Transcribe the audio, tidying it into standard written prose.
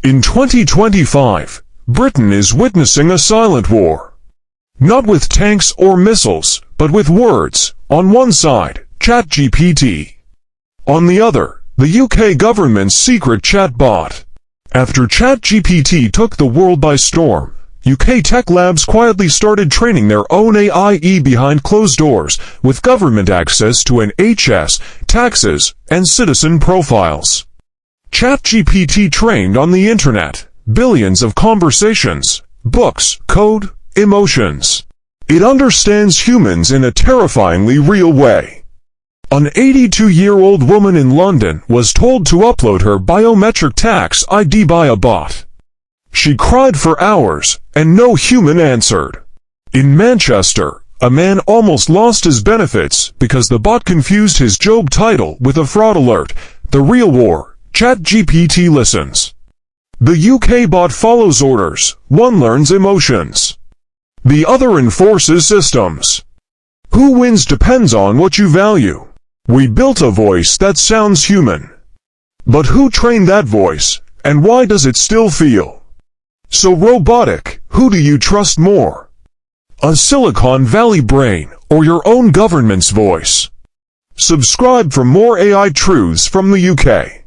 In 2025, Britain is witnessing a silent war. Not with tanks or missiles, but with words. On one side, ChatGPT. On the other, the UK government's secret chatbot. After ChatGPT took the world by storm, UK tech labs quietly started training their own AI behind closed doors, with government access to NHS, taxes, and citizen profiles. ChatGPT trained on the internet, billions of conversations, books, code, emotions. It understands humans in a terrifyingly real way. An 82-year-old woman in London was told to upload her biometric tax ID by a bot. She cried for hours, and no human answered. In Manchester, a man almost lost his benefits because the bot confused his job title with a fraud alert. The real war. ChatGPT listens. The UK bot follows orders. One learns emotions. The other enforces systems. Who wins depends on what you value. We built a voice that sounds human. But who trained that voice, and why does it still feel so robotic? Who do you trust more? A Silicon Valley brain, or your own government's voice? Subscribe for more AI truths from the UK.